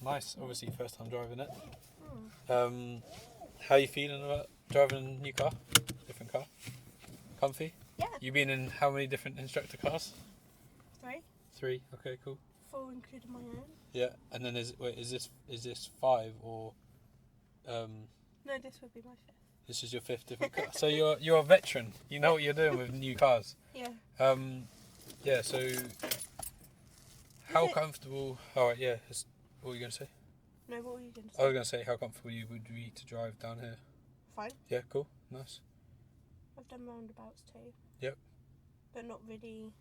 Nice. Obviously, first time driving it. How are you feeling about driving a new car? Different car? Comfy? Yeah. You been in how many different instructor cars? 3. 3. Okay, cool. 4 including my own. Yeah. And then is this 5 or No, this would be my 5th. this is your 5th different car? So you're a veteran. You know what you're doing with new cars. Yeah. Yeah. So how comfortable? All right. Yeah. What were you gonna say? No, what were you going to say? I was gonna say how comfortable you would be to drive down here. Fine. Yeah. Cool. Nice. I've done roundabouts too. Yep. But not really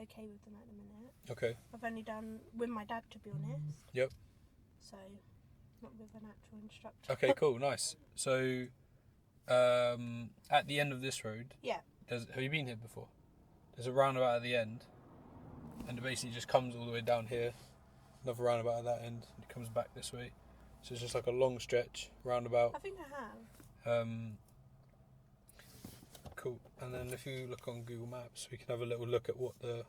okay with them at the minute. Okay. I've only done with my dad, to be honest. Yep. So, not with an actual instructor. Okay. Cool. Nice. So, at the end of this road. Yeah. Have you been here before? There's a roundabout at the end, and it basically just comes all the way down here. Another roundabout at that end, and it comes back this way. So it's just like a long stretch roundabout. I think I have. Cool. And then if you look on Google Maps, we can have a little look at what the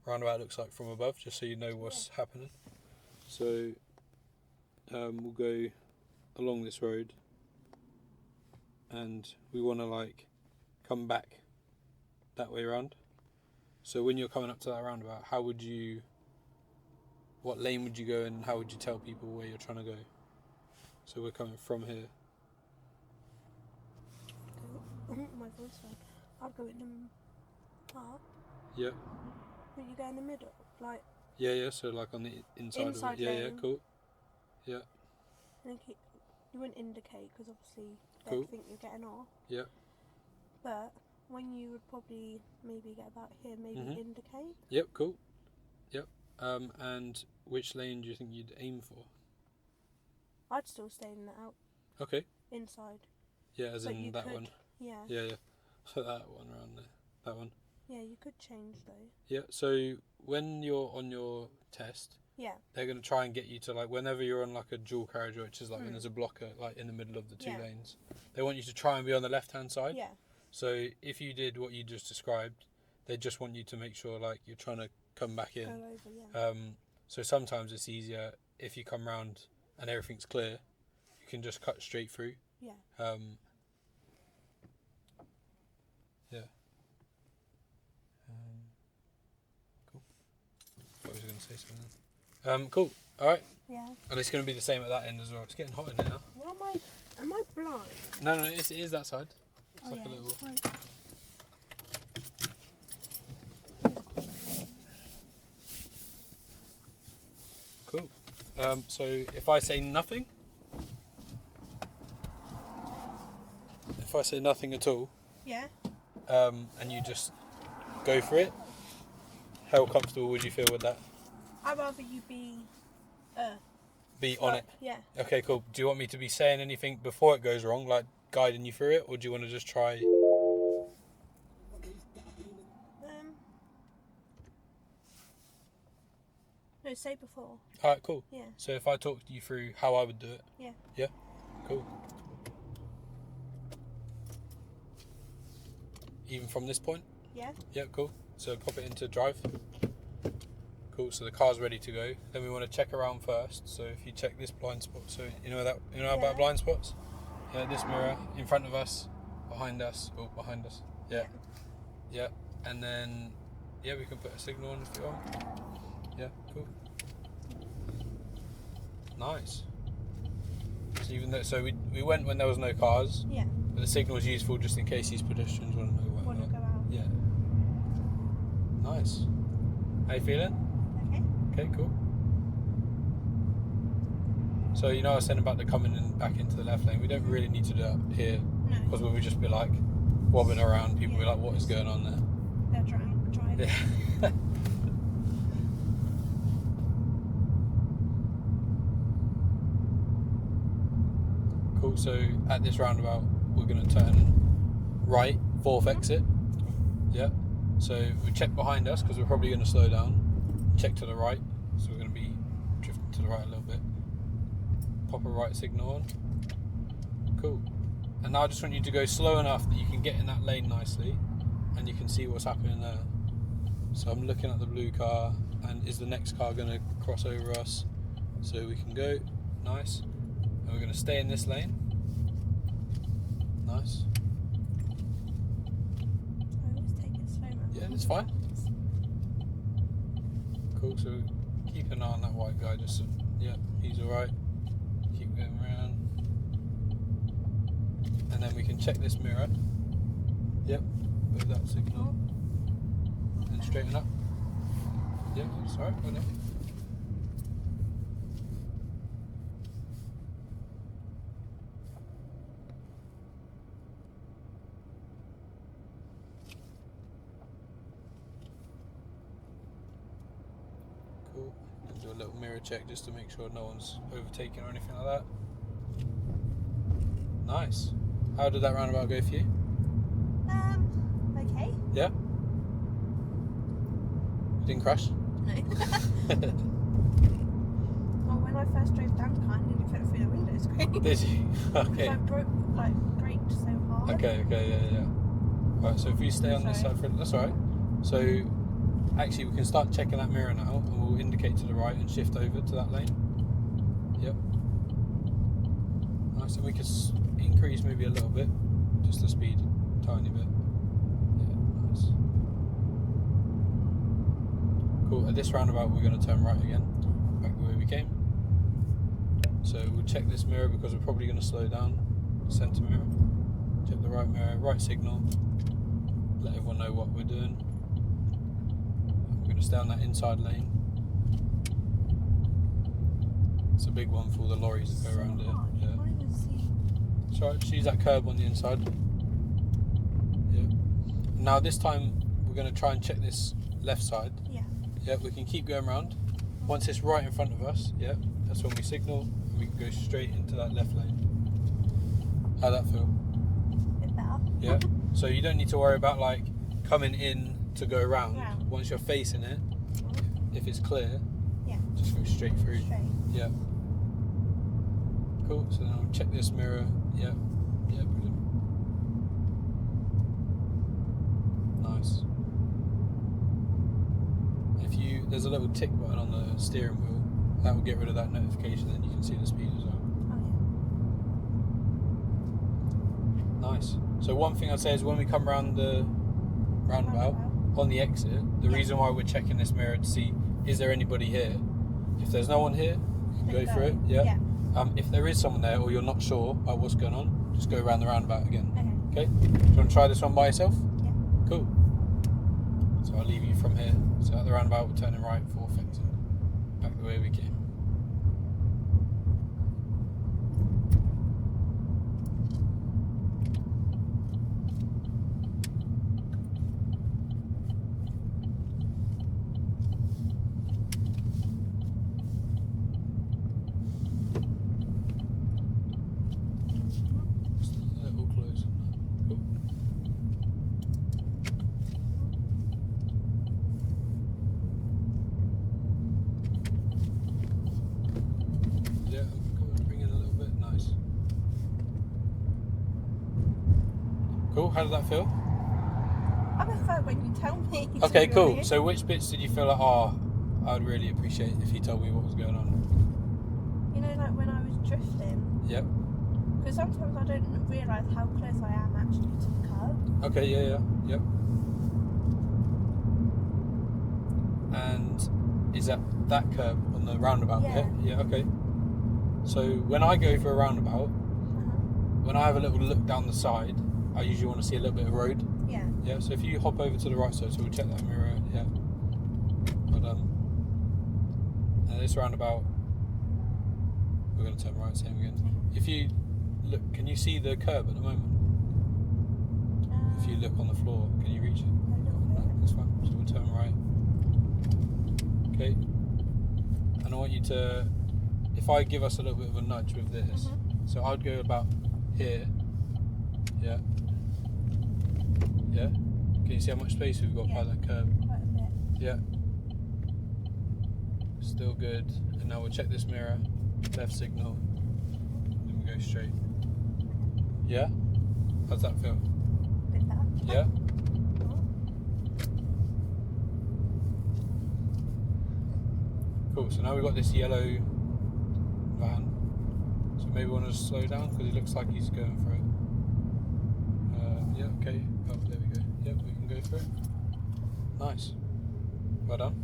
roundabout looks like from above, just so you know what's happening. So we'll go along this road, and we want to like come back that way around. So when you're coming up to that roundabout, what lane would you go in, and how would you tell people where you're trying to go? So we're coming from here. My voice went. I'll go in the park. Yep. Will you go in the middle? Like. Yeah. So like on the inside of it. Yeah. lane. Cool. Yeah. And then you wouldn't indicate because obviously they'd Cool. think you're getting off. Yeah. But when you would probably maybe get about here, maybe indicate. Yep. Cool. Yep. And which lane do you think you'd aim for? I'd still stay in the Okay. inside. Yeah, as But in you that could- one. Yeah. Yeah. So that one around there. That one. Yeah, you could change though. Yeah. So when you're on your test, Yeah. they're going to try and get you to like whenever you're on like a dual carriageway, which is like when there's a blocker like in the middle of the 2 Yeah. lanes. They want you to try and be on the left-hand side. Yeah. So if you did what you just described, they just want you to make sure like you're trying to come back in. Go over. Yeah. So sometimes it's easier if you come round and everything's clear, you can just cut straight through. Yeah. Yeah. Cool. I was going to say something. Cool. All right. Yeah. And it's going to be the same at that end as well. It's getting hot in there now. What am I blind? No, it is that side. It's like a little. Fine. Cool. So if I say nothing, at all, Yeah. and you just go for it, how comfortable would you feel with that? I'd rather you be. Be on it. Yeah. Okay, cool. Do you want me to be saying anything before it goes wrong, like guiding you through it, or do you want to just try? No, say before. All right, cool. Yeah. So if I talked you through how I would do it. Yeah. Yeah. Cool. Even from this point. Yeah. Yeah, cool. So pop it into drive. Cool. So the car's ready to go. Then we want to check around first. So if you check this blind spot, so you know about blind spots. Yeah, this mirror in front of us, behind us. Yeah. Yeah. And then we can put a signal on if you want. Yeah, cool. Nice. So we went when there was no cars. Yeah. But the signal is useful just in case these pedestrians want to know where. Want to go out? Yeah. Nice. How you feeling? Okay, cool. So I was saying about the coming and back into the left lane. We don't really need to do that here No. because we would just be like wobbling around. People will be like, "What is going on there?" They're driving. Yeah. Cool. So at this roundabout, we're going to turn right, 4th exit. Yeah. So we check behind us because we're probably going to slow down. Check to the right, so we're going to be drifting to the right a little bit. Pop a right signal on. Cool. And now I just want you to go slow enough that you can get in that lane nicely and you can see what's happening there. So I'm looking at the blue car, and is the next car going to cross over us? So we can go, nice. And we're going to stay in this lane. Nice. I always take it slow, man. Yeah, that's fine. Cool, so keep an eye on that white guy, just so, yeah, he's alright. Keep going around. And then we can check this mirror. Yep, with that signal. And straighten up. Yeah, that's alright, go on. Cool. And do a little mirror check just to make sure no one's overtaking or anything like that. Nice. How did that roundabout go for you? Okay. Yeah? You didn't crash? No. Well, when I first drove down the car, I nearly fell through the window screen. Did you? Okay. Because I braked so hard. Okay, yeah. Right, so if we stay on this Sorry. side for that's alright. So actually we can start checking that mirror now and we'll indicate to the right and shift over to that lane. Yep. Nice, and we can increase maybe a little bit, just the speed, tiny bit. Yeah, nice. Cool, at this roundabout we're going to turn right again, back the way we came. So we'll check this mirror because we're probably going to slow down. Centre mirror. Check the right mirror, right signal. Let everyone know what we're doing. And we're going to stay on that inside lane. It's a big one for all the lorries that go around it. Hard. You Yeah. can't even see. It's alright, just use that curb on the inside. Yeah. Now this time we're going to try and check this left side. Yeah. Yeah, we can keep going round. Once it's right in front of us, yeah, that's when we signal and we can go straight into that left lane. How'd that feel? Bit better. Yeah. So you don't need to worry about like coming in to go around. Yeah. Once you're facing it, if it's clear, Yeah. just go straight through. Straight. Yeah. Cool. So then I'll check this mirror. Yeah. Yeah, brilliant. Nice. There's a little tick button on the steering wheel. That will get rid of that notification, then you can see the speed as well. Oh Nice. So one thing I'd say is when we come around the roundabout, on the exit, the Yeah. reason why we're checking this mirror to see is there anybody here. If there's no one here, you can yeah. go for it. Yeah. Yeah. If there is someone there or you're not sure about what's going on, just go around the roundabout again. Okay. Okay? Do you want to try this one by yourself? Yeah. Cool. So I'll leave you from here. So at the roundabout, we're turning right for Fexing. Back the way we came. Just a little closer. Cool. Yeah, come on, bring in a little bit. Nice. Cool. How did that feel? I prefer when you tell me. to Okay, be cool. honest. So which bits did you feel like, I'd really appreciate if you told me what was going on? You know, like when I was drifting, Yep. because sometimes I don't realise how close I am actually to the curb. Okay, yeah. Yep. And is that curb on the roundabout? Yeah. Yeah, okay. So when I go for a roundabout, when I have a little look down the side, I usually want to see a little bit of road. Yeah. Yeah, so if you hop over to the right side, so we'll check that mirror, yeah. Well done. And this roundabout, we're going to turn right, same again. If you look, can you see the curb at the moment? If you look on the floor, can you reach it? A little No, bit. that's fine. So we'll turn right. Okay. And I want you to, if I give us a little bit of a nudge with this, so I'd go about here. Yeah. Yeah. Can you see how much space we've got by Yeah. that curb? Quite a bit. Yeah. Still good. And now we'll check this mirror. Left signal. Then we go straight. Yeah? How's that feel? Bit better. Yeah? Cool. So now we've got this yellow van. So maybe we want to slow down because it looks like he's going for it. Yeah, okay. Oh, there we go. Yep, we can go for it. Nice. Well done.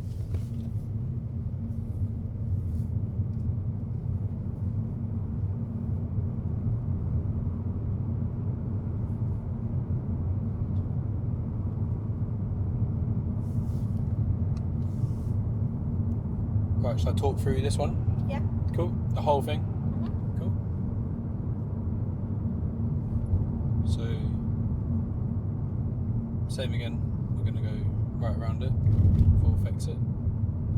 Right, shall I talk through this one? Yeah. Cool. The whole thing? Mm-hmm. Cool. So, same again. We're going to go right around it. Full fix it.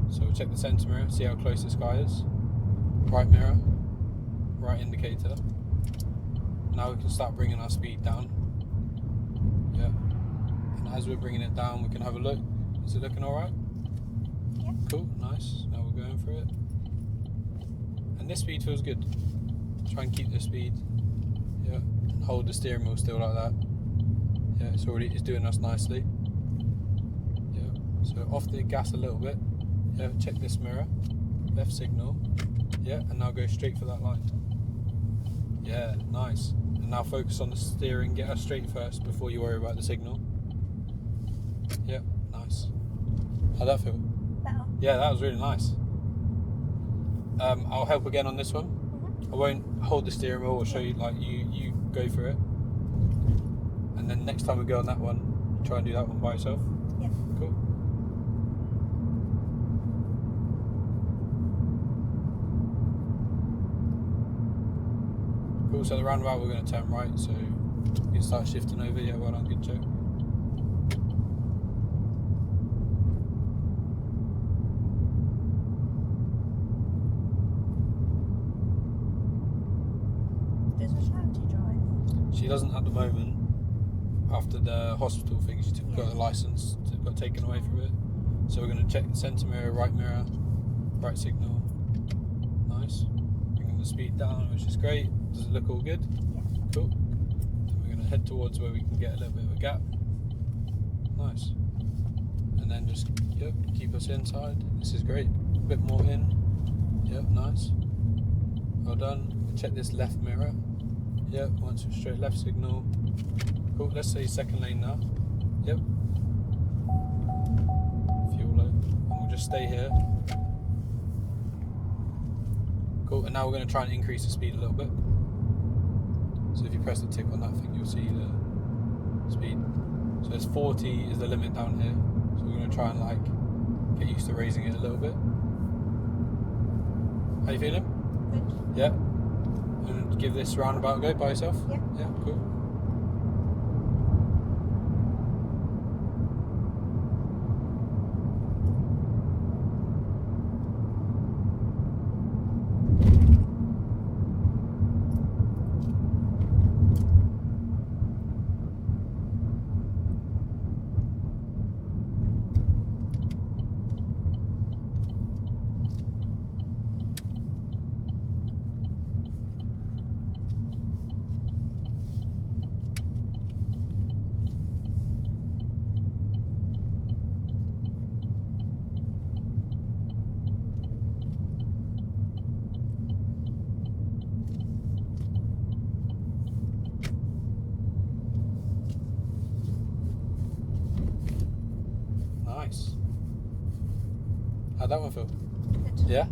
So we'll check the centre mirror, see how close this guy is. Right mirror. Right indicator. Now we can start bringing our speed down. Yeah. And as we're bringing it down, we can have a look. Is it looking alright? Yeah. Cool, nice. Now we're going for it. And this speed feels good. Try and keep the speed. Yeah. And hold the steering wheel still like that. Yeah, it's doing us nicely. Yeah. So off the gas a little bit. Yeah, check this mirror. Left signal. Yeah, and now go straight for that line. Yeah, nice. And now focus on the steering, get us straight first before you worry about the signal. Yeah, nice. How'd that feel? Better. Yeah, that was really nice. I'll help again on this one. Mm-hmm. I won't hold the steering wheel or show you, like you go for it. And then next time we go on that one, try and do that one by yourself. Yeah. Cool. Cool, so the roundabout we're going to turn right, so you can start shifting over. Yeah, well done, good joke. Does Ashanti drive? She doesn't at the moment. After the hospital thing, she got the license, got taken away from it. So we're going to check the centre mirror, right signal. Nice. Bringing the speed down, which is great. Does it look all good? Yeah. Cool. Then we're going to head towards where we can get a little bit of a gap. Nice. And then just, yep, keep us inside. This is great. A bit more in. Yep, nice. Well done. Check this left mirror. Yep, once we're straight left signal. Cool, let's say second lane now. Yep. Fuel low. And we'll just stay here. Cool, and now we're going to try and increase the speed a little bit. So if you press the tick on that thing, you'll see the speed. So it's 40 is the limit down here. So we're going to try and like get used to raising it a little bit. How you feeling? Good. Yeah. And give this roundabout a go by yourself? Yeah. Yeah, cool. Nice. How'd that one feel? Good. Yeah?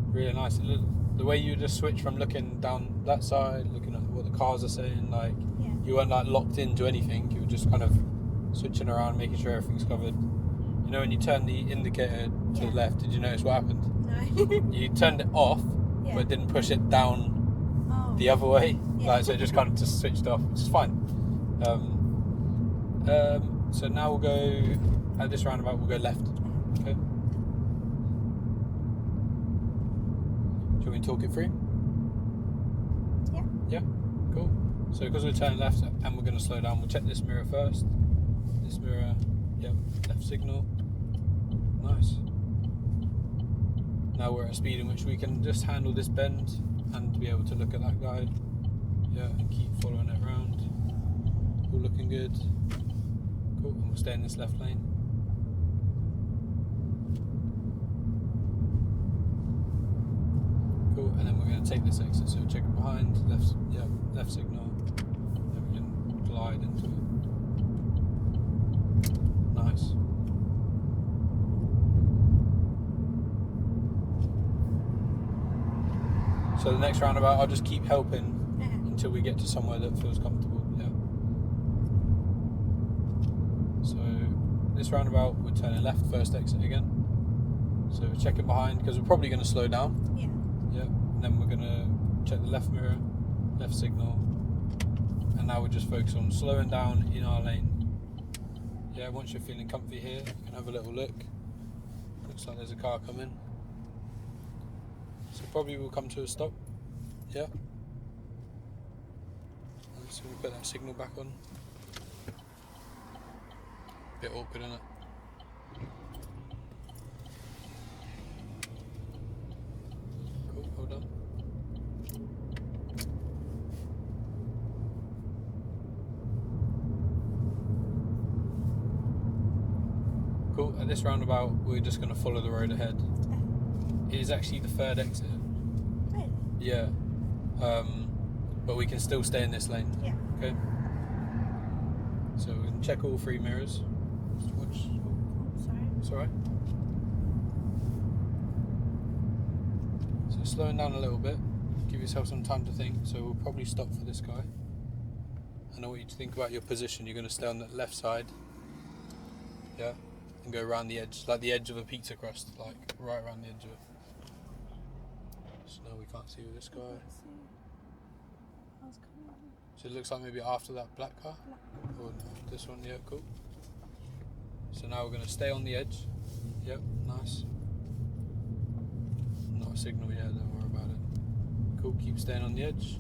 Really nice. The way you just switch from looking down that side, looking at what the cars are saying, like Yeah. you weren't like locked into anything, you were just kind of switching around, making sure everything's covered. You know when you turn the indicator to Yeah. the left, did you notice what happened? No. You turned it off, Yeah. but didn't push it down Oh. the other way. Yeah. Like, so it just kind of just switched off, which is fine. So now we'll go, at this roundabout, we'll go left. Okay. Do you want me to talk it through? Yeah. Yeah, cool. So because we're turning left and we're going to slow down, we'll check this mirror first. This mirror, yep, left signal. Nice. Now we're at a speed in which we can just handle this bend and be able to look at that guide. Yeah, and keep following it around. All looking good. Cool, and we'll stay in this left lane. then we're going to take this exit. So check it behind, left signal. Then we can glide into it. Nice. So the next roundabout, I'll just keep helping until we get to somewhere that feels comfortable. Yeah. So this roundabout, we're turning left, first exit again. So we're checking behind because we're probably going to slow down. Yeah. And then we're going to check the left mirror, left signal, and now we're just focused on slowing down in our lane. Yeah. Once you're feeling comfy here, you can have a little look. Looks like there's a car coming. So probably we'll come to a stop. Yeah. So we'll put that signal back on. Bit awkward, isn't it? Cool, hold on. Cool, at this roundabout we're just going to follow the road ahead. It is actually the third exit. Really? Yeah. But we can still stay in this lane. Yeah. Okay. So we can check all 3 mirrors. Just watch. Sorry. It's alright. So slowing down a little bit. Give yourself some time to think. So we'll probably stop for this guy. And I want you to think about your position. You're going to stay on the left side. Yeah. And go around the edge, like the edge of a pizza crust, like right around the edge of it. So now we can't see with this guy. So it looks like maybe after that black car? Or no, this one, yeah, cool. So now we're going to stay on the edge. Yep, nice. Not a signal yet, don't worry about it. Cool, keep staying on the edge.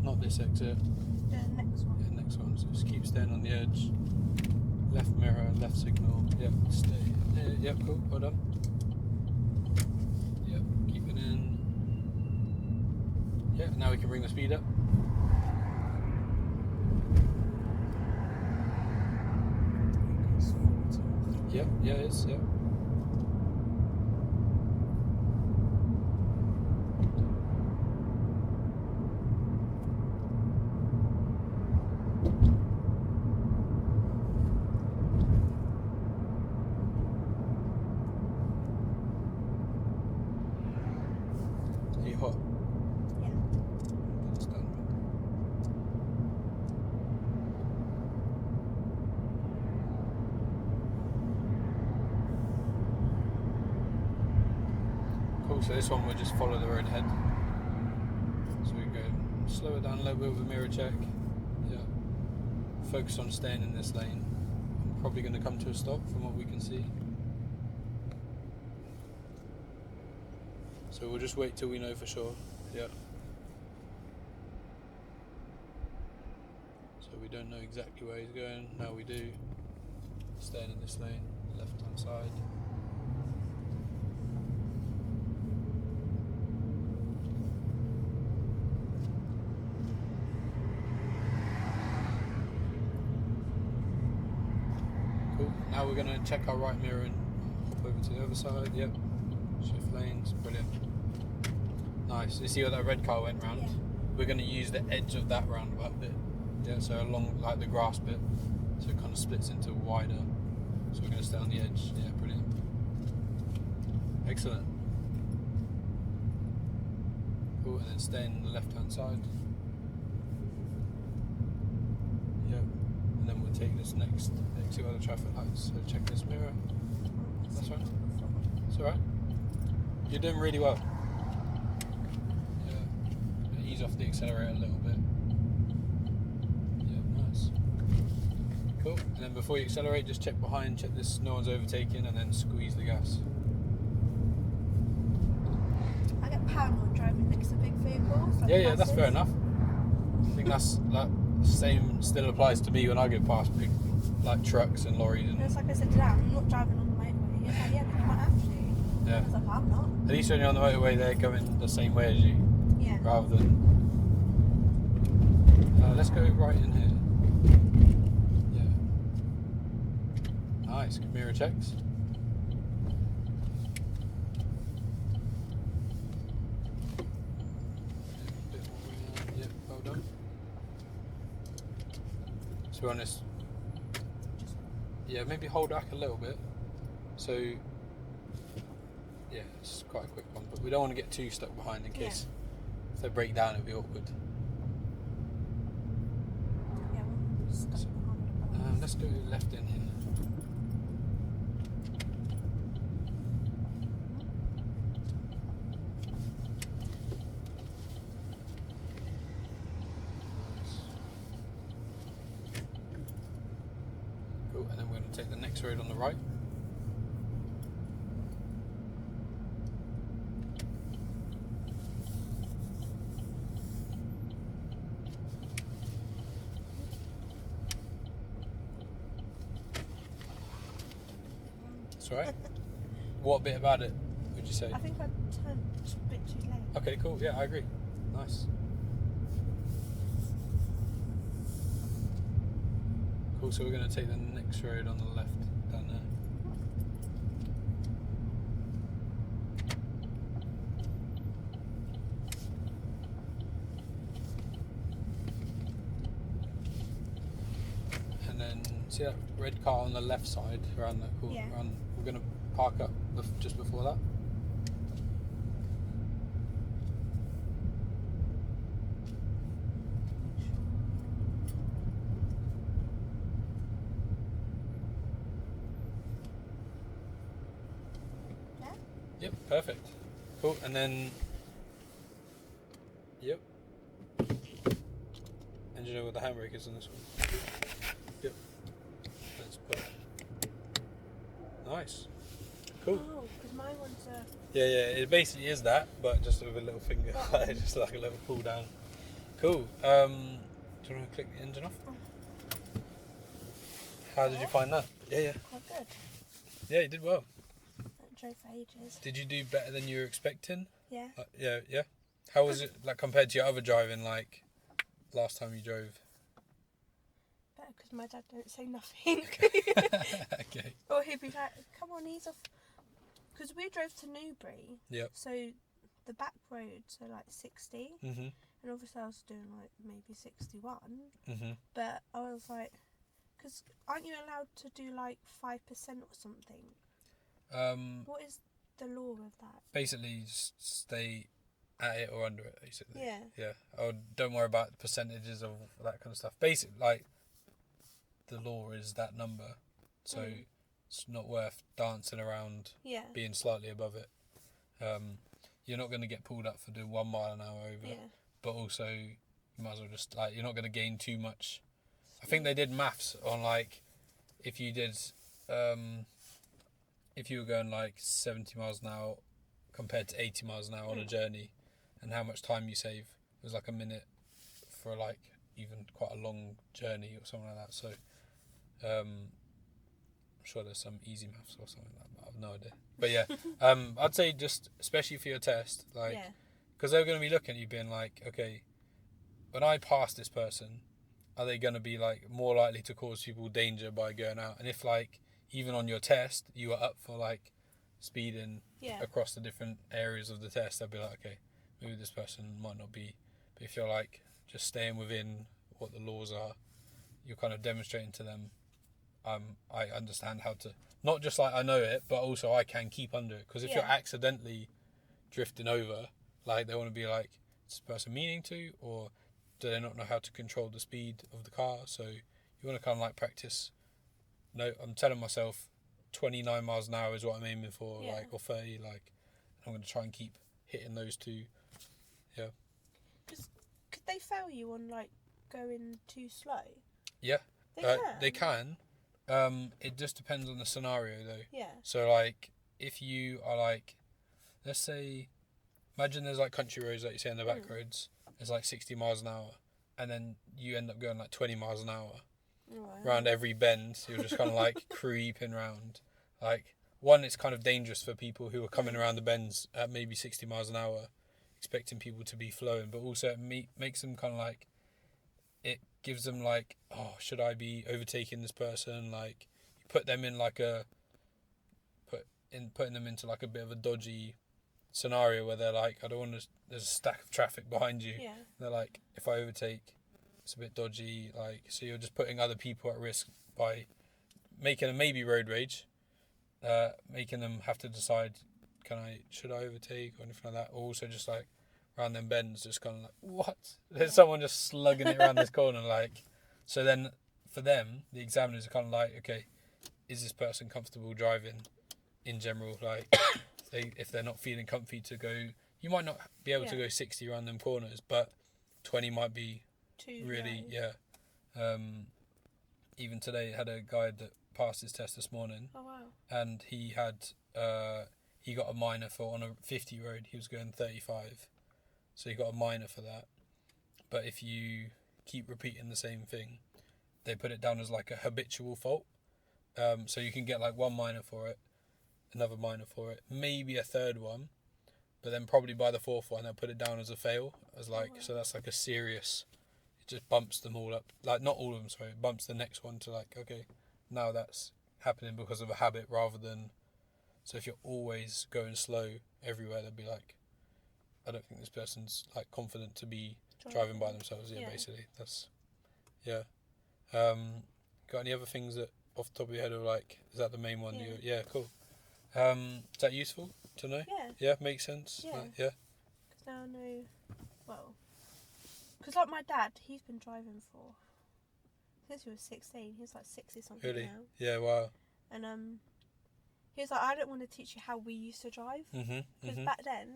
Not this exit. The next one. Yeah, next one. So just keep staying on the edge. Left mirror, left signal. Yep, stay. Yep, cool, well done. Yep, keep it in. Yeah, now we can bring the speed up. Yep, yeah, it is, yep. Are you hot? Yeah. It's done. Cool, so this one we'll just follow the road ahead. So we go slow it down a little bit with a mirror check. Yeah. Focus on staying in this lane. I'm probably going to come to a stop from what we can see. So we'll just wait till we know for sure. Yeah. So we don't know exactly where he's going. Now we do. Staying in this lane, left hand side. Cool. Now we're going to check our right mirror and hop over to the other side. Yep. Shift lanes. Brilliant. Nice. You see where that red car went round? Yeah. We're going to use the edge of that roundabout bit. Yeah, so along like the grass bit. So it kind of splits into wider. So we're going to stay on the edge. Yeah, brilliant. Excellent. Cool, and then stay on the left hand side. Yep. And then we'll take this next 2 other traffic lights. So check this mirror. That's right. It's alright. You're doing really well. Yeah. Ease off the accelerator a little bit. Yeah, nice. Cool. And then before you accelerate, just check behind, check this no one's overtaking, and then squeeze the gas. I get paranoid driving next to big vehicles. Like Yeah, that's buses. fair enough. I think that's like same still applies to me when I go past big like trucks and lorries And and it's like I said to Dan, I'm not driving on the motorway. He's like, yeah, but you might have to. yeah. I was like, I'm not. At least when you're on the motorway, they're going the same way as you, Yeah. rather than. Let's go right in here. Yeah. Nice. Good mirror checks. to be honest, Just yeah, maybe hold back a little bit. So, yeah, it's quite a quick one, but we don't want to get too stuck behind in case if they break down, it'll be awkward. yeah, we're stuck behind the bus. Let's go left in here. Cool, and then we're going to take the next road on the right. That's all right. What bit about it would you say? I think I turned a bit too late. Okay, cool. Yeah, I agree. Nice. Cool, so we're going to take the next road on the left down there. And then see that red car on the left side around that corner? Yeah. We're going to park up just before that. Yeah? Yep, perfect. Cool, and then, yep. Engine with the handbrakes on this one. Yep. Let's put. Nice. Cool. Oh, because my one's a... Yeah, it basically is that, but just with a little finger, Oh. just like a little pull down. Cool. Do you want to click the engine off? How did you find that? Yeah. Quite good. Yeah, you did well. That drove for ages. Did you do better than you were expecting? Yeah. Yeah. How was it like compared to your other driving, like last time you drove? Better because my dad don't say nothing. Okay. Or he'd be like, come on, ease off. Because we drove to Newbury. Yep. So the back roads are like 60. Mhm. And obviously I was doing like maybe 61. Mhm. But I was like, because aren't you allowed to do like 5% or something? What is the law of that? Basically, just stay at it or under it. Basically. Yeah. Yeah. Oh, don't worry about the percentages of that kind of stuff. Basically, like the law is that number, so it's not worth dancing around Yeah. being slightly above it. You're not going to get pulled up for doing 1 mile an hour over, Yeah. but also you might as well just like you're not going to gain too much. I think they did maths on like if you did if you were going like 70 miles an hour compared to 80 miles an hour on a journey, and how much time you save. It was like a minute for like even quite a long journey or something like that. So I'm sure there's some easy maths or something like that, but I have no idea. But yeah, I'd say just especially for your test, like Yeah. because they're going to be looking at you being like, okay, when I pass this person, are they going to be like more likely to cause people danger by going out? And if like even on your test you are up for like speeding Yeah. across the different areas of the test, they'll be like, okay, maybe this person might not be. But if you're like just staying within what the laws are, you're kind of demonstrating to them, I understand how to, not just like I know it, but also I can keep under it. Because if you're Yeah. accidentally drifting over, like they want to be like, is this person meaning to, or do they not know how to control the speed of the car? So you want to kind of like practice. No, I'm telling myself 29 miles an hour is what I'm aiming for, Yeah. like, or 30, like, I'm going to try and keep hitting those two. Yeah. Could they fail you on like going too slow? Yeah. They can. It just depends on the scenario though. Yeah. So like, if you are like, let's say, imagine there's like country roads like you say on the back roads, it's like 60 miles an hour, and then you end up going like 20 miles an hour Right. around every bend. You're just kind of like creeping round. Like, one, it's kind of dangerous for people who are coming around the bends at maybe 60 miles an hour, expecting people to be flowing, but also it makes them kind of like, it gives them like, oh, should I be overtaking this person? Like, you put them in like putting them into like a bit of a dodgy scenario where they're like, I don't want to, there's a stack of traffic behind you. Yeah. They're like, if I overtake it's a bit dodgy. Like, so you're just putting other people at risk by making them maybe road rage, making them have to decide, should I overtake or anything like that, or also just like around them bends, just kind of like, what? There's someone just slugging it around this corner, like. So then for them, the examiners are kind of like, okay, is this person comfortable driving in general? Like, if they're not feeling comfy to go, you might not be able to go 60 around them corners, but 20 might be too really, low. Even today, had a guy that passed his test this morning. Oh wow. And he had, he got a minor for, on a 50 road, he was going 35. So he got a minor for that. But if you keep repeating the same thing, they put it down as like a habitual fault. So you can get like one minor for it, another minor for it, maybe a third one, but then probably by the fourth one they'll put it down as a fail, as like, so that's like a serious, it just bumps them all up, like not all of them, sorry, it bumps the next one to like, okay, now that's happening because of a habit rather than, so if you're always going slow everywhere, they'll be like, I don't think this person's like confident to be driving by themselves. Basically that's, got any other things that off the top of your head are like, is that the main one? Cool. Is that useful to know? Yeah, makes sense. Yeah. Because now I know, well, because like my dad, he's been driving for, since he was 16, he's like 60 something really? now. Yeah, wow. And he was like, I don't want to teach you how we used to drive, because back then,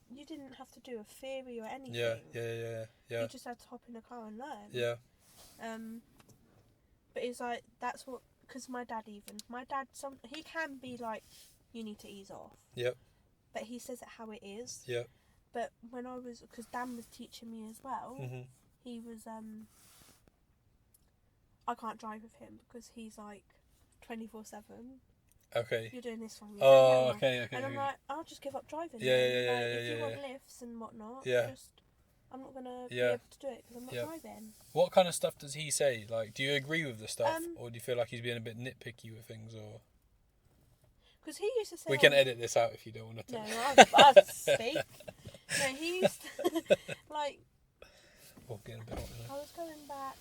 you didn't have to do a theory or anything. Yeah. You just had to hop in a car and learn. Yeah. But it's like, that's what, because my dad, he can be like, you need to ease off. Yep. But he says it how it is. Yep. But when I was, because Dan was teaching me as well, he was, I can't drive with him because he's like 24/7. Okay. You're doing this one. Okay. And I'm like, I'll just give up driving. If you want lifts and whatnot, I'm not going to be able to do it because I'm not driving. What kind of stuff does he say? Like, do you agree with the stuff, or do you feel like he's being a bit nitpicky with things, or? Because he used to say... We can edit this out if you don't want to. No, I'll speak. No, he used to, like... Oh, getting a bit hot now. I was going back,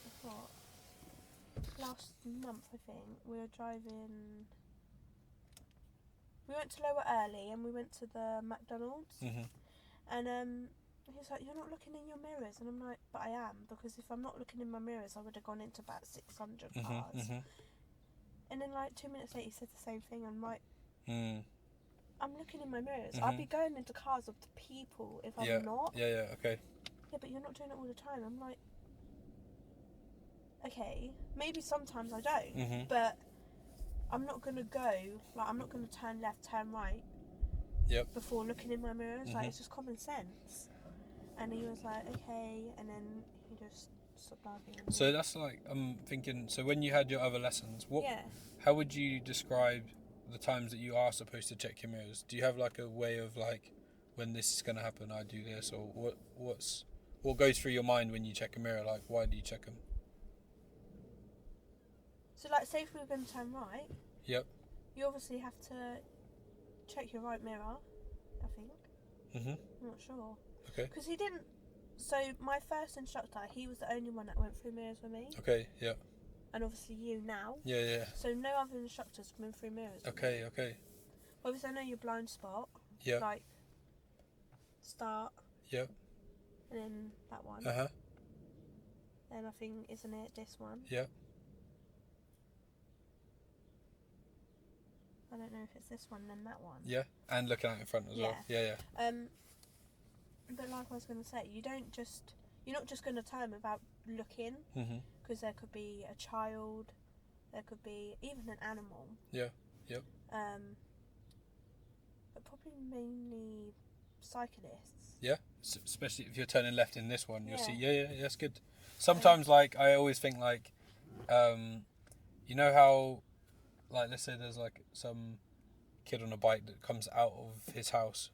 last month, I think. We were driving... We went to Lower Early and we went to the McDonald's. And he's like, you're not looking in your mirrors. And I'm like, but I am. Because if I'm not looking in my mirrors, I would have gone into about 600 cars. And then like 2 minutes later, he said the same thing. I'm like, I'm looking in my mirrors. I'd be going into cars of the people if I'm not. Yeah, okay. Yeah, but you're not doing it all the time. I'm like, okay, maybe sometimes I don't, but I'm not going to go, like, I'm not going to turn left, turn right before looking in my mirrors. Like, it's just common sense. And he was like, okay, and then he just stopped laughing. So that's like, I'm thinking, so when you had your other lessons, how would you describe the times that you are supposed to check your mirrors? Do you have like a way of like, when this is going to happen, I do this, or what goes through your mind when you check a mirror? Like, why do you check them? So like, say if we were going to turn right, you obviously have to check your right mirror, I think. I'm not sure. Okay. Because he didn't, so my first instructor, he was the only one that went through mirrors with me. Okay, yeah. And obviously you now. Yeah. So no other instructors come in through mirrors. Okay. Obviously I know your blind spot. Yeah. Like, start. Yeah. And then that one. Then I think, isn't it this one? Yeah. I don't know if it's this one, then that one. Yeah, and looking out in front as well. Yeah. But like I was going to say, you're not just going to turn without looking, because there could be a child, there could be even an animal. Yeah. But probably mainly cyclists. Yeah, especially if you're turning left in this one, you'll see. Yeah, that's good. Sometimes, like, I always think, like, you know how, like, let's say there's like some kid on a bike that comes out of his house,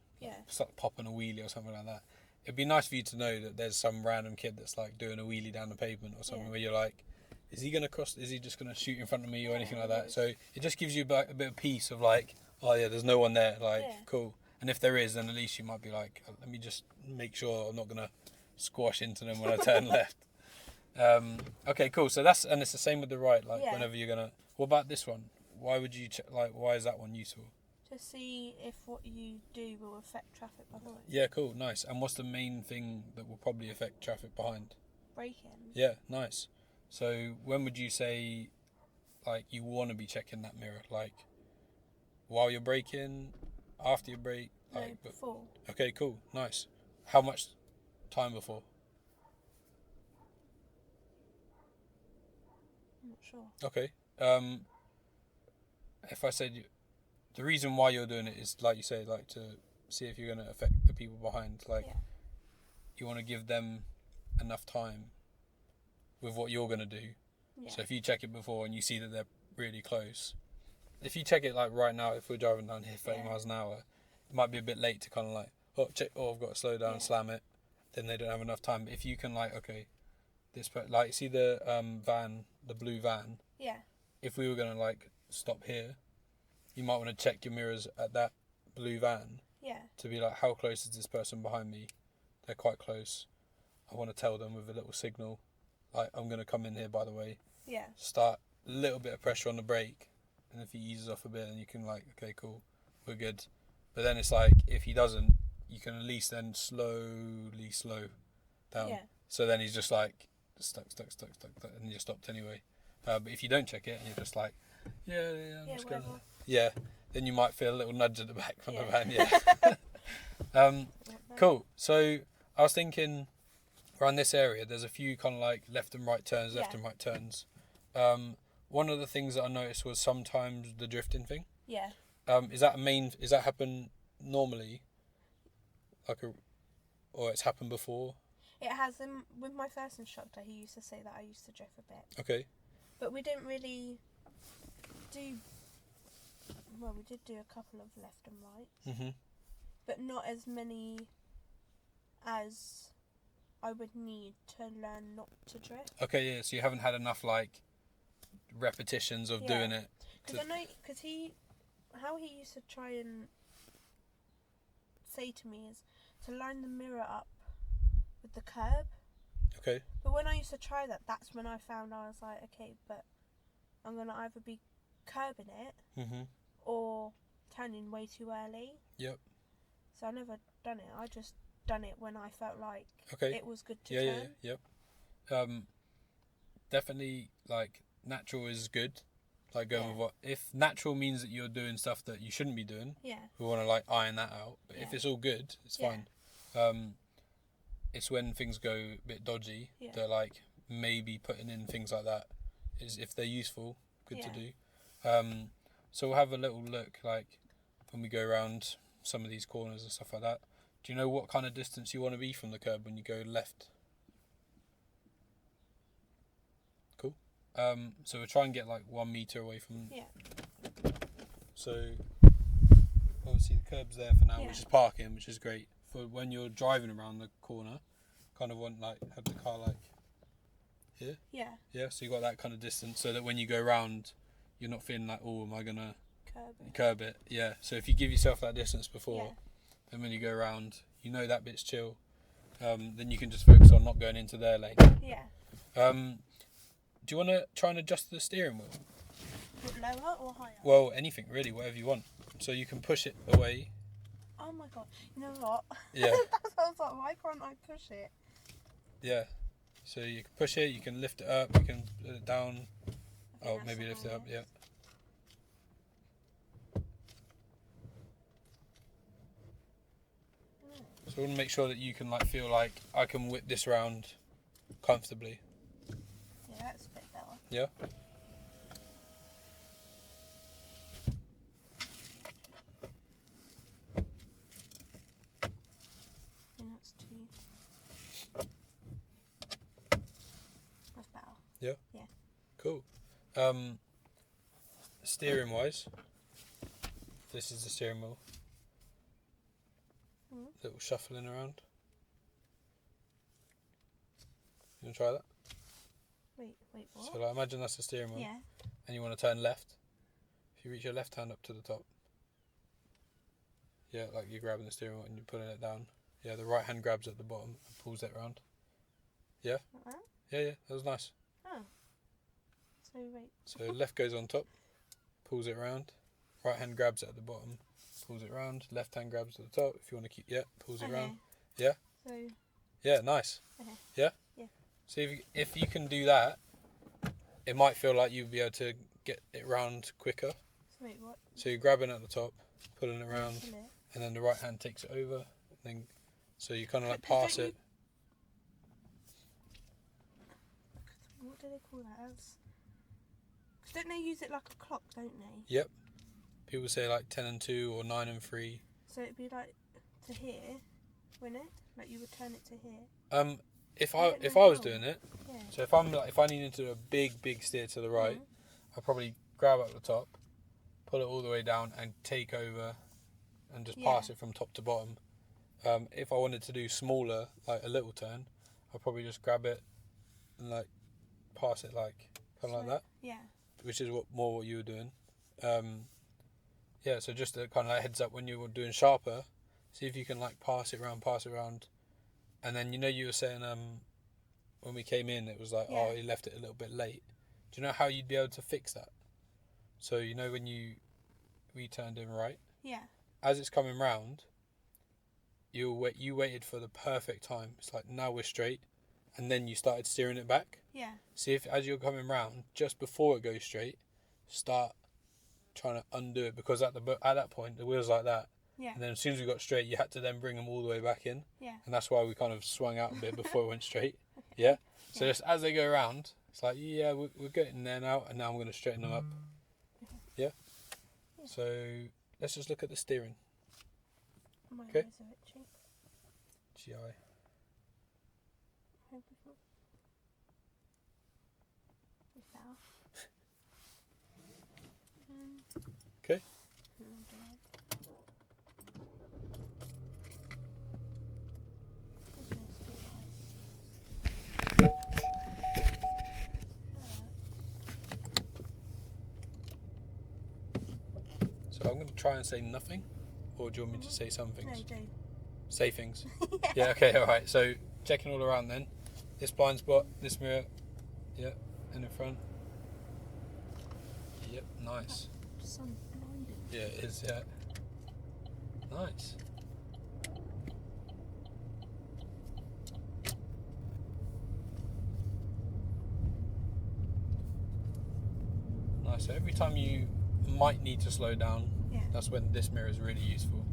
start popping a wheelie or something like that. It'd be nice for you to know that there's some random kid that's like doing a wheelie down the pavement or something where you're like, is he gonna cross? Is he just gonna shoot in front of me or anything like that? So it just gives you a bit of peace of like, oh yeah, there's no one there. Like, cool. And if there is, then at least you might be like, let me just make sure I'm not gonna squash into them when I turn left. Okay, cool. So it's the same with the right. Like Yeah. whenever you're gonna. What about this one? Why would you why is that one useful? To see if what you do will affect traffic behind. Yeah, cool, nice. And what's the main thing that will probably affect traffic behind? Braking. Yeah, nice. So when would you say, like, you want to be checking that mirror? Like, while you're braking, after you brake? No, Like, before. okay, cool, nice. How much time before? I'm not sure. Okay. If I said the reason why you're doing it is, like you say, like to see if you're going to affect the people behind. Like, Yeah. you want to give them enough time with what you're going to do. Yeah. So if you check it before and you see that they're really close, if you check it like right now, if we're driving down here 30 miles an hour, it might be a bit late to kind of like, I've got to slow down, slam it. Then they don't have enough time. But if you can like, okay, like see the van, the blue van. Yeah. If we were gonna like stop here, you might want to check your mirrors at that blue van. Yeah. To be like, how close is this person behind me? They're quite close. I want to tell them with a little signal, like, I'm gonna come in here, by the way. Yeah. Start a little bit of pressure on the brake, and if he eases off a bit, then you can like, okay, cool, we're good. But then it's like, if he doesn't, you can at least then slowly slow down. Yeah. So then he's just like stuck, and you're stopped anyway. But if you don't check it and you're just like, I'm just whatever. gonna, then you might feel a little nudge at the back from the van. Like Cool. So I was thinking around this area, there's a few kind of like left and right turns. One of the things that I noticed was sometimes the drifting thing. Yeah. Is that happen normally? Or it's happened before? It has. With my first instructor, he used to say that I used to drift a bit. Okay. But we didn't really do. Well, we did do a couple of left and right. Mhm. But not as many as I would need to learn not to drift. Okay, yeah. So you haven't had enough like repetitions of doing it. Because I know, how he used to try and say to me is to line the mirror up with the curb. Okay. But when I used to try that, that's when I found I was like, okay, but I'm going to either be curbing it Mhm. or turning way too early. Yep. So I never done it. I just done it when I felt like Okay. it was good to turn. Yep. Definitely like natural is good. Like going with if natural means that you're doing stuff that you shouldn't be doing, Yeah. we want to like iron that out. But if Yeah. it's all good, it's Yeah. fine. It's when things go a bit dodgy that like maybe putting in things like that is, if they're useful, good to do. So we'll have a little look like when we go around some of these corners and stuff like that. Do you know what kind of distance you want to be from the curb when you go left? Cool. So we'll try and get like 1 meter away from. Yeah. So obviously the curb's there for now, which is parking, which is great. For when you're driving around the corner, kind of want like have the car like here. Yeah. Yeah. So you got that kind of distance, so that when you go round, you're not feeling like, oh, am I gonna curb it? Yeah. So if you give yourself that distance before, then when you go around, you know that bit's chill. Then you can just focus on not going into their lane. Yeah. Do you want to try and adjust the steering wheel? Lower or higher? Well, anything really, whatever you want. So you can push it away. Oh my god. You know what? Yeah. That's what I was like, why can't I push it? Yeah. So you can push it, you can lift it up, you can put it down. Oh, maybe lift it up, yeah. So I want to make sure that you can like feel like I can whip this round comfortably. Yeah, that's a bit better. Yeah. That's too. That's better. Yeah. Yeah. Cool. Steering wise, this is the steering wheel. Little shuffling around. You want to try that? Wait, what? So like, imagine that's the steering wheel. Yeah. And you want to turn left. If you reach your left hand up to the top. Yeah, like you're grabbing the steering wheel and you're pulling it down. Yeah, the right hand grabs at the bottom and pulls it round. Yeah. Like that? Yeah, that was nice. Oh. So wait. So left goes on top, pulls it around. Right hand grabs it at the bottom, pulls it around. Left hand grabs at the top. If you want to keep, pulls it around. Yeah. So. Yeah, nice. Okay. Yeah. Yeah. So if you can do that, it might feel like you'll be able to get it round quicker. So wait, what? So you're grabbing at the top, pulling it around, Pull it. and then the right hand takes it over. Then, so you kind of like pass it. What do they call that as? Because don't they use it like a clock, don't they? Yep. People say like 10 and 2 or 9 and 3. So it'd be like to here, wouldn't it? Like you would turn it to here. If I I don't if know I was how. doing it, Yeah. so if I needed to do a big steer to the right, Mhm. I'd probably grab at the top, pull it all the way down, and take over, and just pass Yeah. it from top to bottom. If I wanted to do smaller, like a little turn, I'd probably just grab it and like pass it like kind of like that, Yeah. which is what you were doing. So just a kind of like heads up when you were doing sharper, see if you can like pass it around, and then you were saying when we came in it was like Yeah. you left it a little bit late. Do you know how you'd be able to fix that? So when we turned in right, Yeah. as it's coming round, you waited for the perfect time. It's like now we're straight, and then you started steering it back. Yeah. See if as you're coming round, just before it goes straight, start trying to undo it, because at that point the wheel's like that, Yeah. and then as soon as we got straight, you had to then bring them all the way back in, Yeah. and that's why we kind of swung out a bit before it went straight. Yeah. So Yeah. just as they go around, it's like we're getting there now, and now I'm going to straighten them up. Yeah. Yeah. So let's just look at the steering. My Okay. eyes are itchy. GI. We fell. Okay. So I'm going to try and say nothing, or do you want me to say some No, things? do. Say things. Yeah. Okay. All right. So checking all around then. This blind spot, this mirror, yeah, and in front. Yep. Nice. Sun blinding. Yeah, it is. Yeah. Nice. Nice. So every time you might need to slow down, Yeah. that's when this mirror is really useful.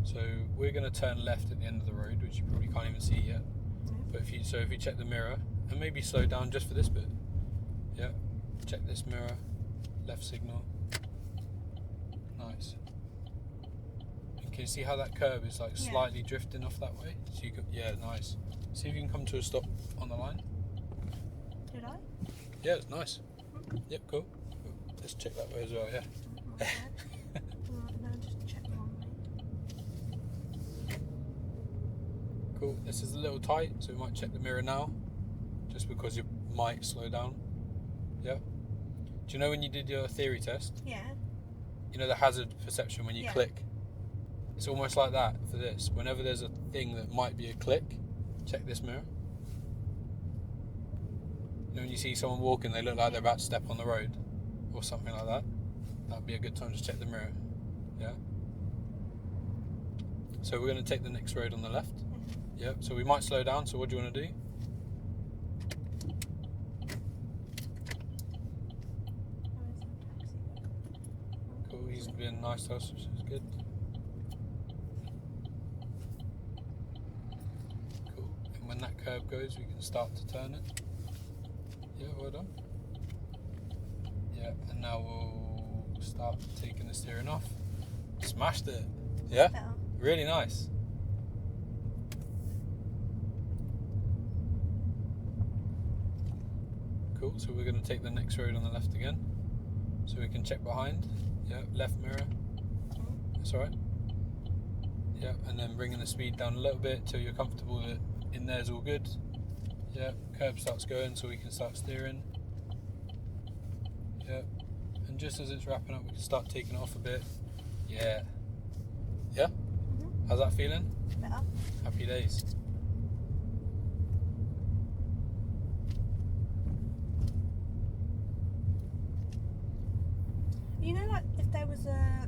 So we're going to turn left at the end of the road, which you probably can't even see yet. No. But if you check the mirror and maybe slow down just for this bit. Yeah. Check this mirror, left signal. Nice. And can you see how that curve is like Yeah. slightly drifting off that way? So you could, nice. See if you can come to a stop on the line. Did I? Yeah, it's nice. Yep, cool. Let's check that way as well. Yeah. My bad. Right, now just check the wrong way. Cool. This is a little tight, so we might check the mirror now, just because you might slow down. Yeah. Do you know when you did your theory test? Yeah. You know the hazard perception when you Yeah. click? It's almost like that for this. Whenever there's a thing that might be a click, check this mirror. You know when you see someone walking, they look like they're about to step on the road or something like that. That'd be a good time to check the mirror. Yeah. So we're going to take the next road on the left. Yep. So we might slow down. So what do you want to do? Cool. He's been nice to us, which is good. Cool. And when that curve goes, we can start to turn it. Yeah, well done. Yeah, and now we'll start taking the steering off. Smashed it. Yeah? Fell. Really nice. Cool, so we're going to take the next road on the left again. So we can check behind. Yeah, left mirror. That's alright. Yeah, and then bringing the speed down a little bit till you're comfortable that in there's all good. Yeah, curb starts going so we can start steering. Yeah, and just as it's wrapping up, we can start taking it off a bit. Yeah. Yeah? How's that feeling? much better. Happy days. You know, like if there was a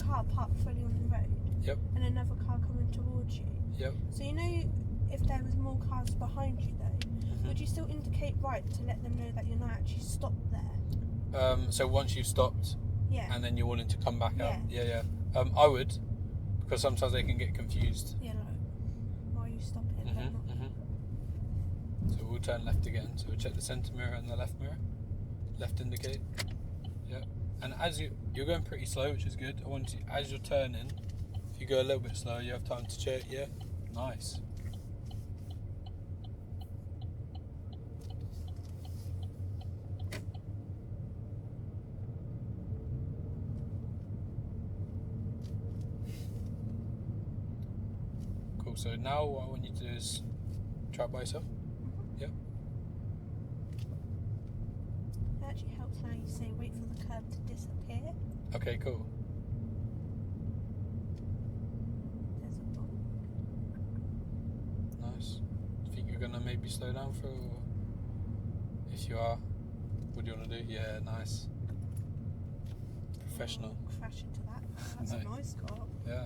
car parked fully on the road. Yep. And another car coming towards you. Yep. So you know, if there was more cars behind you though, would you still indicate right to let them know that you're not actually stopped there? So once you've stopped, Yeah. and then you're wanting to come back out. Yeah. Yeah. I would, because sometimes they can get confused. Yeah, like, why are you stopping? So we'll turn left again. So we'll check the centre mirror and the left mirror. Left indicate. Yeah. And as you're going pretty slow, which is good. I want you, as you're turning, if you go a little bit slower, you have time to check. Yeah. Nice. Cool. So now what I want you to do is try it by yourself. Yep. It actually helps how you say wait for the curb to disappear. Okay. Cool. There's a bump. Nice. Do you think you're gonna maybe slow down for? Or if you are, what do you want to do? Yeah. Nice. Professional. Oh, crash into that. That's a No. nice car. Yeah.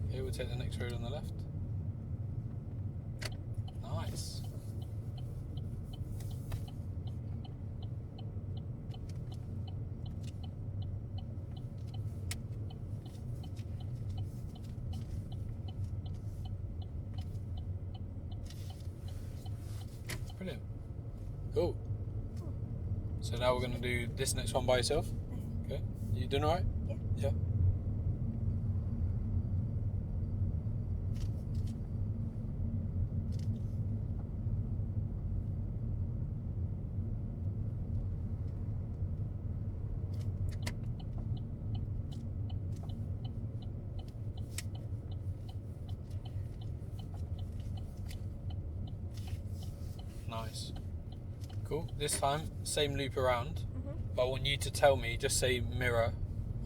Here we'll take the next road on the left. Nice. Brilliant. Cool. So now we're going to do this next one by yourself. Okay. You doing alright? Yeah. Yeah. Nice. Cool. This time, same loop around, but I want you to tell me, just say mirror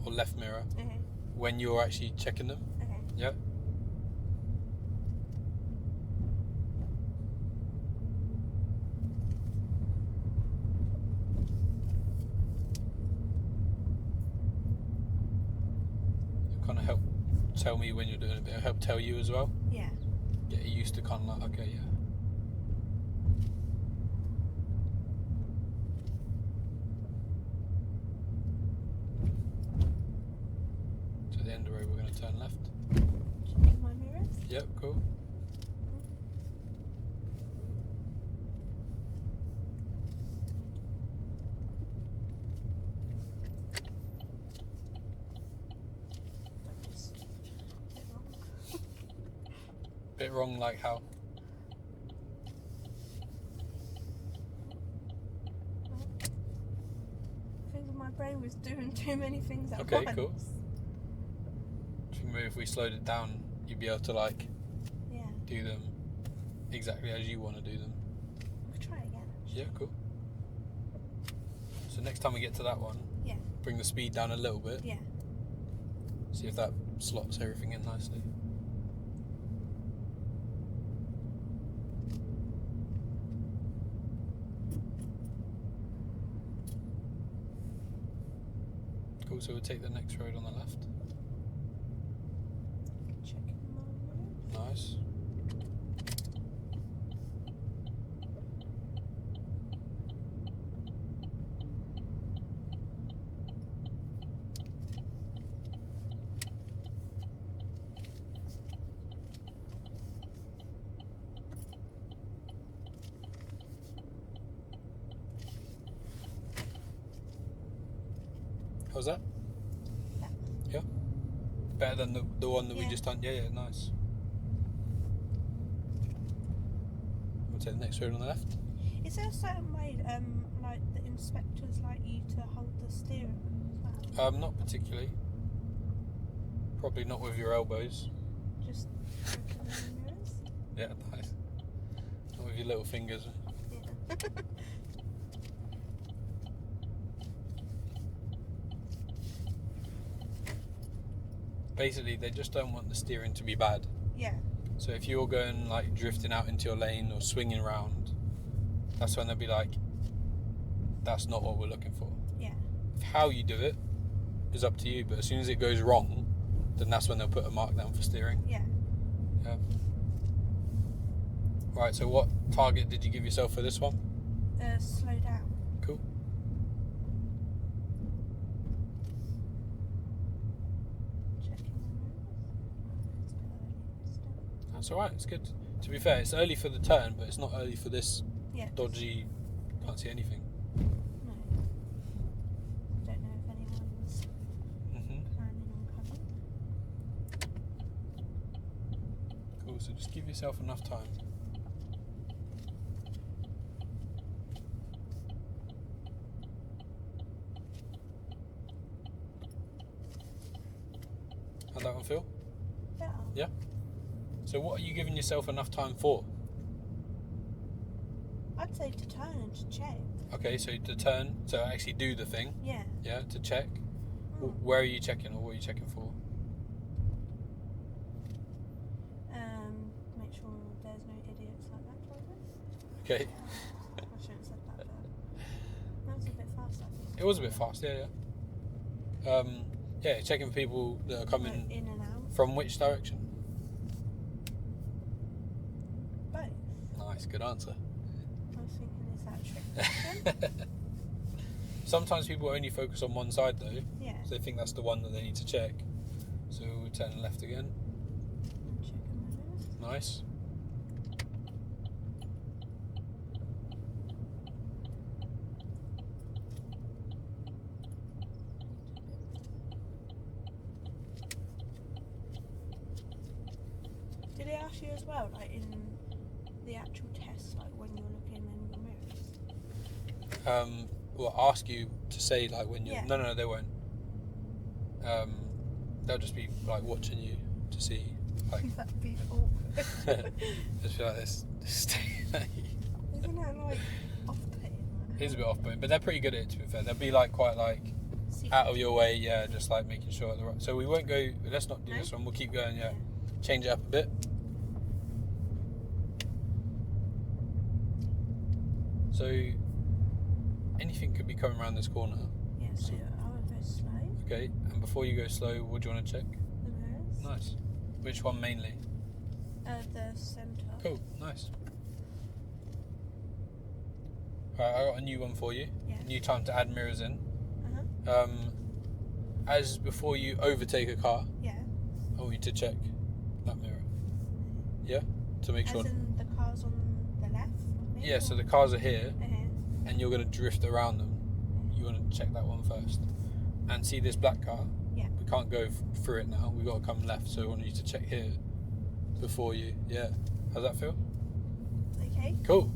or left mirror Okay. when you're actually checking them. Okay. Yeah. It'll kind of help tell me when you're doing it, but it'll help tell you as well. Yeah. Get you used to kind of like, okay, yeah. To the end of the road, we're going to turn left. Checking my mirrors. Yep, cool. Just a bit wrong. Bit wrong, like how? I think my brain was doing too many things at Okay, once. cool. Do you think maybe if we slowed it down, you'd be able to like Yeah. do them exactly as you want to do them? We'll try again. Actually. Yeah, cool. So next time we get to that one, Yeah. bring the speed down a little bit. Yeah. See if that slots everything in nicely. Cool, so we'll take the next road on the left. Checking my mirrors. Nice. How's that? Yeah. Yeah? Better than the one that we Yeah. just done? Yeah, yeah, nice. We'll take the next road on the left. Is there a certain way, like the inspectors like you to hold the steering wheel as well? Not particularly. Probably not with your elbows. Just checking the mirrors? Yeah, nice. Not with your little fingers. Yeah. basically they just don't want the steering to be bad. Yeah. So if you're going like drifting out into your lane or swinging around, that's when they'll be like, that's not what we're looking for. Yeah. How you do it is up to you, but as soon as it goes wrong, then that's when they'll put a mark down for steering. Yeah. Yeah. Right, so what target did you give yourself for this one? Slow down. Cool. Checking my That's alright, it's good. To be fair, it's early for the turn, but it's not early for this Yeah. dodgy, can't see anything. No. Don't know if anyone's Mm-hmm. planning on coming. Cool, so just give yourself enough time. How'd that one feel? Better. Yeah. So what are you giving yourself enough time for? I'd say to turn and to check. Okay, so to turn, to actually do the thing, Yeah. yeah, to check. Mm. Where are you checking, or what are you checking for? Make sure there's no idiots like that driving. Okay. I shouldn't have said that, but that was a bit fast, I think. It was a bit fast, yeah. Yeah, checking for people that are coming Like in and out. from which direction? Both. Nice, good answer. I was thinking, is that a trick question? Sometimes people only focus on one side though, Yeah. so they think that's the one that they need to check. So we're turning left again. I'm checking my mirrors. Nice. Did it ask you as well, like in the actual test, like when you're looking in your mirrors? Well, ask you to say like when you're. Yeah. No, they won't. They'll just be like watching you to see, like, That'd be awkward. just be like this. Isn't that like off-putting? It is a bit off-putting, but they're pretty good at it. To be fair, they'll be like quite like out of your way, yeah, just like making sure at the right. So we won't go. Let's not do No? this one. We'll keep going. Yeah, change it up a bit. So anything could be coming around this corner. Yeah, so I would go slow. Okay, and before you go slow, what do you want to check? The mirrors. Nice. Which one mainly? The centre. Cool, nice. Alright, I got a new one for you. Yeah. New time to add mirrors in. Uh-huh. As before you overtake a car, Yeah. I want you to check that mirror. Yeah? To make sure. As in the cars on the left of me? Yeah, so or- the cars are here Uh-huh. and you're going to drift around them. You want to check that one first. And see this black car? Yeah. We can't go through it now. We've got to come left, so I want you to check here before you. Yeah. How's that feel? Okay. Cool.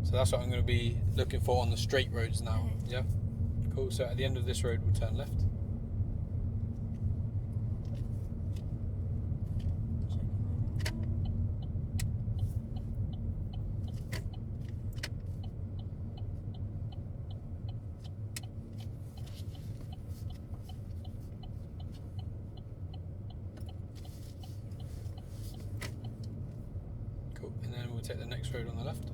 So that's what I'm going to be looking for on the straight roads now. Okay. Yeah? Cool. So at the end of this road, we'll turn left. Checking my mirrors. Cool. And then we'll take the next road on the left.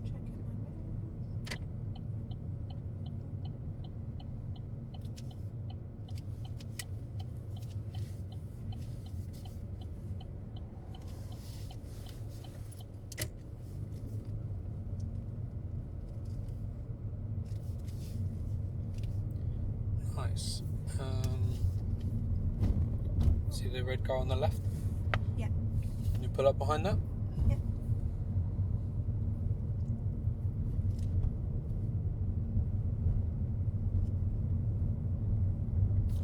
Checking my mirrors. Nice. See the red car on the left? Yeah. Can you pull up behind that? Yeah.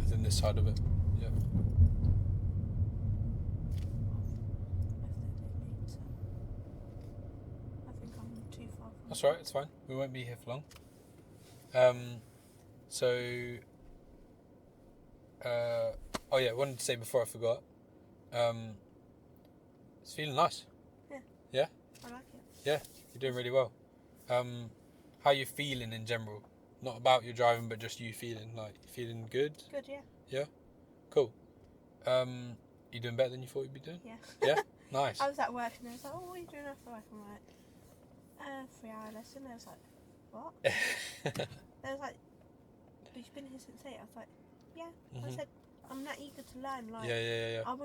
It's in this side of it. Yeah. I think I'm too far from That's all right. It's fine. We won't be here for long. So. Oh yeah, I wanted to say before I forgot. It's feeling nice. I like it. Yeah, you're doing really well. How you feeling in general? Not about your driving, but just you feeling good. Good, yeah. Yeah. Cool. You doing better than you thought you'd be doing? Yeah. Yeah. Nice. I was at work and they was like, "Oh, what are you doing after work?" I'm like, 3-hour lesson. They was like, "What?" They was like, "But you've been here since 8." I was like, "Yeah." I said, "I'm not eager to learn. Like, Yeah. I want